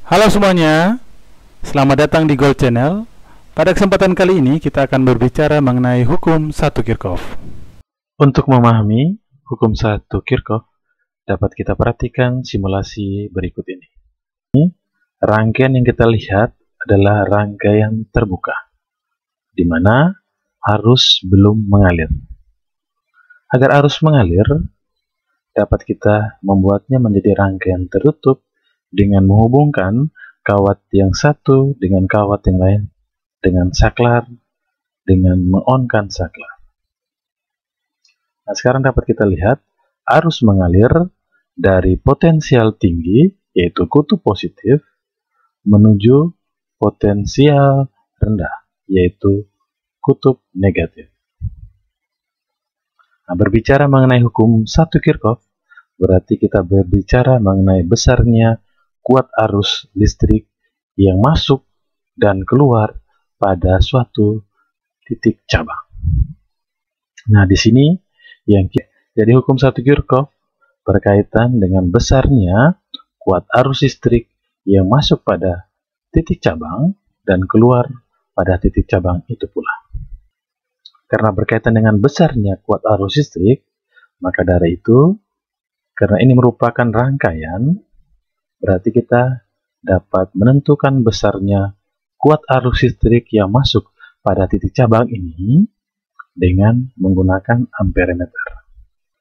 Halo semuanya, selamat datang di Gold Channel. Pada kesempatan kali ini kita akan berbicara mengenai hukum satu Kirchhoff. Untuk memahami hukum satu Kirchhoff, dapat kita perhatikan simulasi berikut ini. Rangkaian yang kita lihat adalah rangkaian terbuka, di mana arus belum mengalir. Agar arus mengalir, dapat kita membuatnya menjadi rangkaian tertutup dengan menghubungkan kawat yang satu dengan kawat yang lain dengan saklar, dengan mengonkan saklar. Nah, sekarang dapat kita lihat arus mengalir dari potensial tinggi, yaitu kutub positif, menuju potensial rendah, yaitu kutub negatif. Nah, berbicara mengenai hukum satu Kirchhoff, berarti kita berbicara mengenai besarnya kuat arus listrik yang masuk dan keluar pada suatu titik cabang. Nah, di sini jadi hukum satu Kirchhoff berkaitan dengan besarnya kuat arus listrik yang masuk pada titik cabang dan keluar pada titik cabang itu pula. Karena berkaitan dengan besarnya kuat arus listrik, maka dari itu, karena ini merupakan rangkaian, berarti kita dapat menentukan besarnya kuat arus listrik yang masuk pada titik cabang ini dengan menggunakan amperemeter.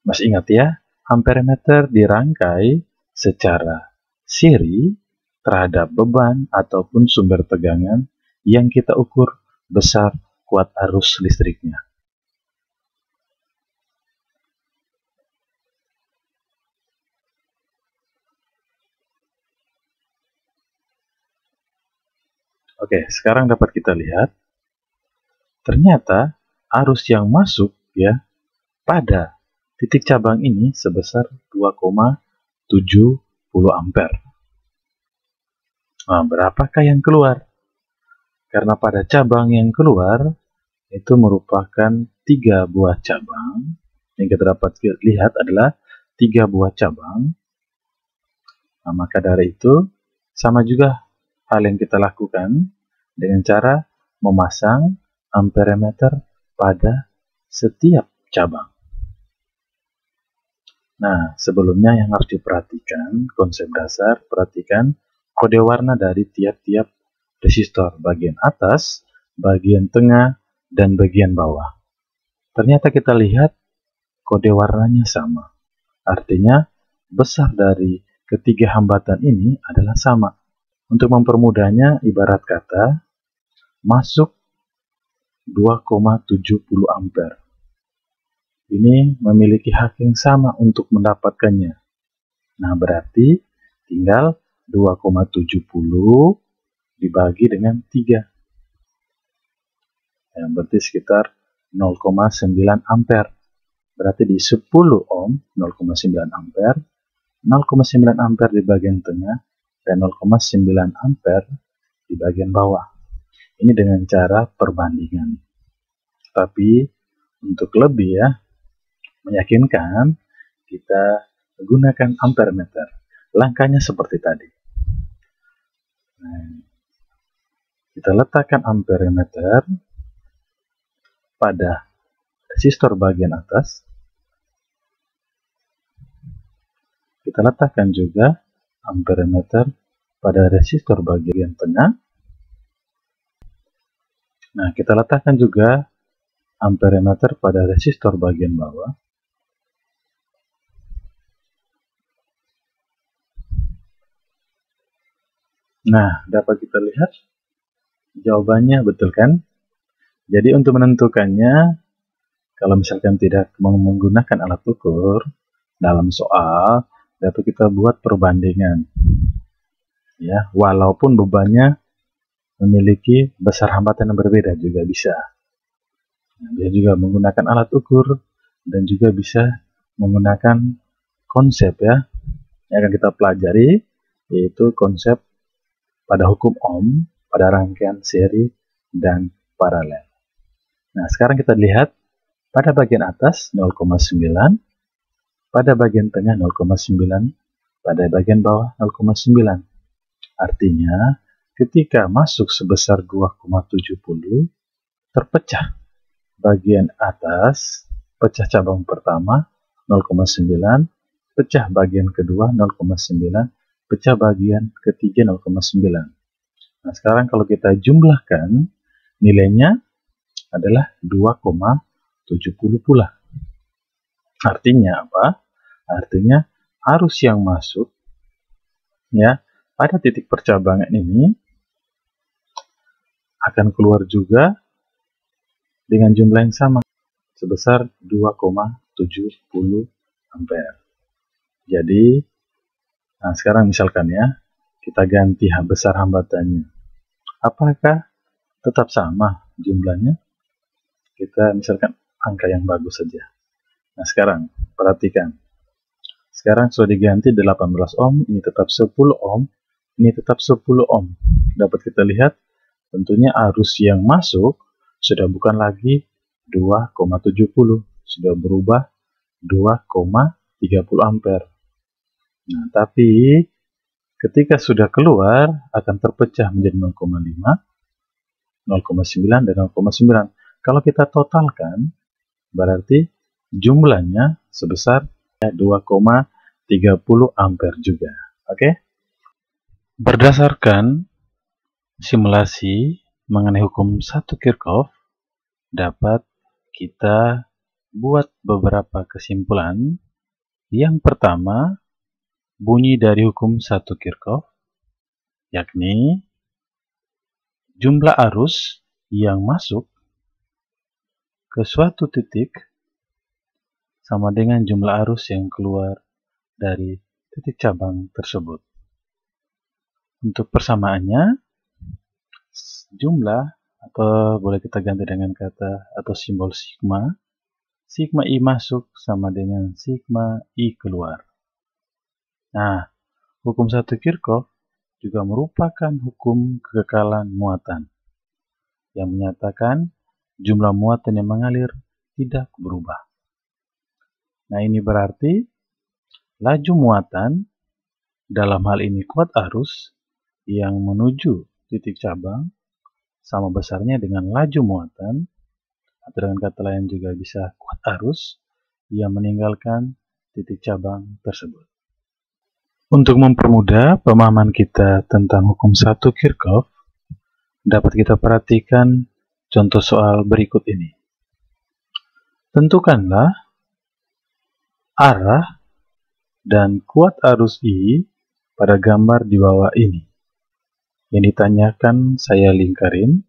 Masih ingat ya, amperemeter dirangkai secara seri terhadap beban ataupun sumber tegangan yang kita ukur besar kuat arus listriknya. Oke, sekarang dapat kita lihat, ternyata arus yang masuk ya pada titik cabang ini sebesar 2,70 ampere. Nah, berapakah yang keluar? Karena pada cabang yang keluar itu merupakan 3 buah cabang. Yang kita dapat lihat adalah 3 buah cabang. Nah, maka dari itu sama juga hal yang kita lakukan dengan cara memasang amperemeter pada setiap cabang. Nah, sebelumnya yang harus diperhatikan, konsep dasar, perhatikan kode warna dari tiap-tiap resistor, bagian atas, bagian tengah, dan bagian bawah. Ternyata kita lihat kode warnanya sama. Artinya, besar dari ketiga hambatan ini adalah sama. Untuk mempermudahnya, ibarat kata, masuk 2,70 ampere. Ini memiliki hak yang sama untuk mendapatkannya. Nah, berarti tinggal 2,70 dibagi dengan 3. Yang berarti sekitar 0,9 ampere. Berarti di 10 ohm 0,9 ampere, 0,9 ampere di bagian tengah, dan 0,9 ampere di bagian bawah. Ini dengan cara perbandingan. Tapi untuk lebih ya meyakinkan, kita menggunakan amperemeter. Langkahnya seperti tadi. Nah, kita letakkan amperemeter pada resistor bagian atas. Kita letakkan juga amperemeter pada resistor bagian tengah. Nah, kita letakkan juga amperemeter pada resistor bagian bawah. Nah, dapat kita lihat jawabannya, betul kan? Jadi untuk menentukannya, kalau misalkan tidak mau menggunakan alat ukur dalam soal, dapat kita buat perbandingan. Ya, walaupun bebannya memiliki besar hambatan yang berbeda juga bisa. Nah, dia juga menggunakan alat ukur dan juga bisa menggunakan konsep ya yang akan kita pelajari, yaitu konsep pada hukum Ohm, pada rangkaian seri dan paralel. Nah, sekarang kita lihat pada bagian atas 0,9, pada bagian tengah 0,9, pada bagian bawah 0,9. Artinya, ketika masuk sebesar 2,70, terpecah bagian atas, pecah cabang pertama 0,9, pecah bagian kedua 0,9, pecah bagian ketiga 0,9. Nah, sekarang kalau kita jumlahkan, nilainya adalah 2,70 pula. Artinya apa? Artinya arus yang masuk ya pada titik percabangan ini akan keluar juga dengan jumlah yang sama sebesar 2,70 ampere. Jadi, nah sekarang misalkan ya, kita ganti besar hambatannya. Apakah tetap sama jumlahnya? Kita misalkan angka yang bagus saja. Nah sekarang perhatikan. Sekarang sudah diganti 18 ohm, ini tetap 10 ohm, ini tetap 10 ohm. Dapat kita lihat, tentunya arus yang masuk sudah bukan lagi 2,70, sudah berubah 2,30 ampere. Nah, tapi ketika sudah keluar akan terpecah menjadi 0,5, 0,9 dan 0,9. Kalau kita totalkan, berarti jumlahnya sebesar 2,30 ampere juga. Oke? Berdasarkan simulasi mengenai hukum 1 Kirchhoff, dapat kita buat beberapa kesimpulan. Yang pertama, bunyi dari hukum 1 Kirchhoff, yakni jumlah arus yang masuk ke suatu titik sama dengan jumlah arus yang keluar dari titik cabang tersebut. Untuk persamaannya, jumlah atau boleh kita ganti dengan kata atau simbol sigma. Sigma I masuk sama dengan sigma I keluar. Nah, hukum 1 Kirchhoff juga merupakan hukum kekekalan muatan yang menyatakan jumlah muatan yang mengalir tidak berubah. Nah, ini berarti laju muatan, dalam hal ini kuat arus, yang menuju titik cabang sama besarnya dengan laju muatan, atau dengan kata lain juga bisa kuat arus, yang meninggalkan titik cabang tersebut. Untuk mempermudah pemahaman kita tentang hukum 1 Kirchhoff, dapat kita perhatikan contoh soal berikut ini. Tentukanlah arah dan kuat arus I pada gambar di bawah ini. Yang ditanyakan saya lingkarin.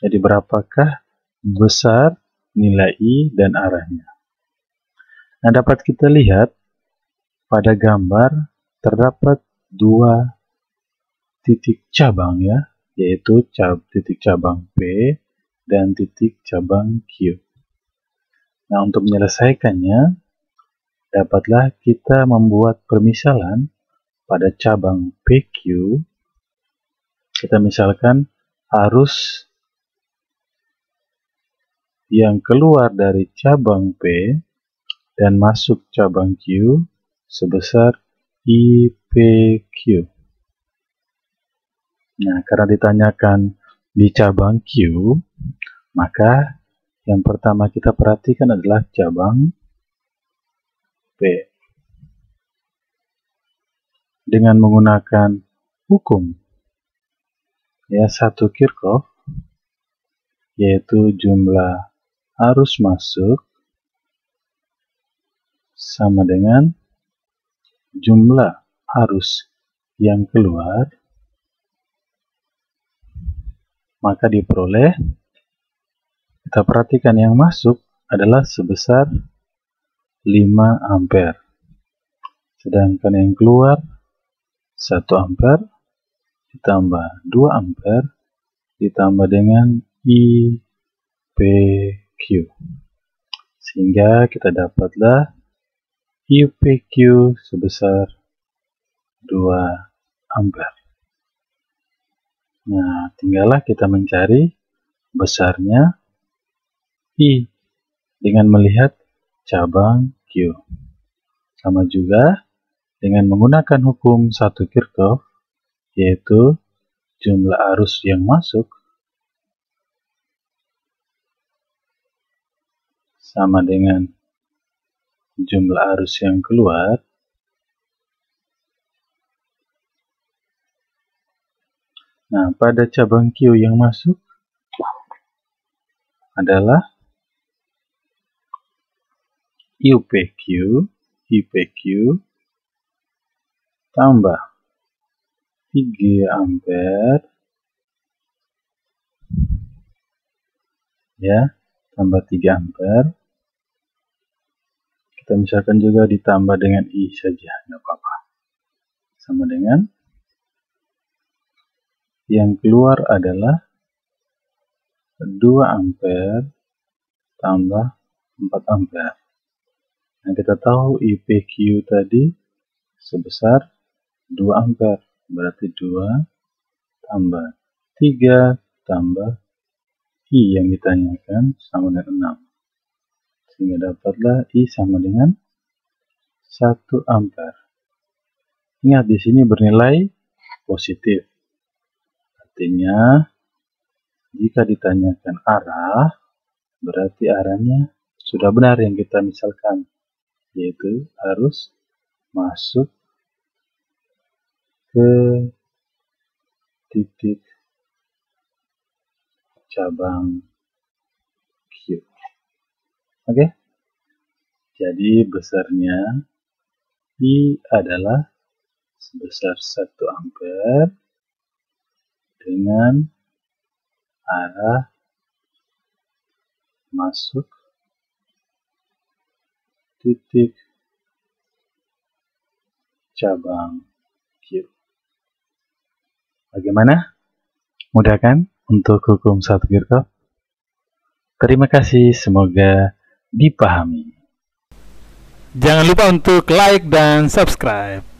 Jadi berapakah besar nilai I dan arahnya? Nah, dapat kita lihat pada gambar terdapat dua titik cabang ya, yaitu titik cabang P dan titik cabang Q. Nah, untuk menyelesaikannya, dapatlah kita membuat permisalan pada cabang PQ. Kita misalkan arus yang keluar dari cabang P dan masuk cabang Q sebesar IPQ. Nah, karena ditanyakan di cabang Q, maka yang pertama kita perhatikan adalah cabang P. Dengan menggunakan hukum ya 1 Kirchhoff, yaitu jumlah arus masuk sama dengan jumlah arus yang keluar, maka diperoleh, kita perhatikan yang masuk adalah sebesar 5 ampere. Sedangkan yang keluar 1 ampere ditambah 2 ampere ditambah dengan IPQ. Sehingga kita dapatlah IPQ sebesar 2 ampere. Nah, tinggallah kita mencari besarnya I dengan melihat cabang Q. Sama juga dengan menggunakan hukum 1 Kirchhoff, yaitu jumlah arus yang masuk sama dengan jumlah arus yang keluar. Nah, pada cabang Q yang masuk adalah IPQ tambah 3 ampere ya, tambah 3 ampere. Kita misalkan juga ditambah dengan I saja, nggak apa-apa. Sama dengan yang keluar adalah 2 ampere tambah 4 ampere. Nah, kita tahu IPQ tadi sebesar 2 ampere, berarti 2 tambah 3 tambah I yang ditanyakan sama dengan 6. Sehingga dapatlah I sama dengan 1 ampere. Ingat, di sini bernilai positif. Artinya, jika ditanyakan arah, berarti arahnya sudah benar yang kita misalkan, yaitu harus masuk ke titik cabang Q. Oke? Jadi besarnya I adalah sebesar 1 ampere dengan arah masuk titik cabang Q. Bagaimana? Mudah kan untuk hukum 1 Kirchhoff? Terima kasih, semoga dipahami. Jangan lupa untuk like dan subscribe.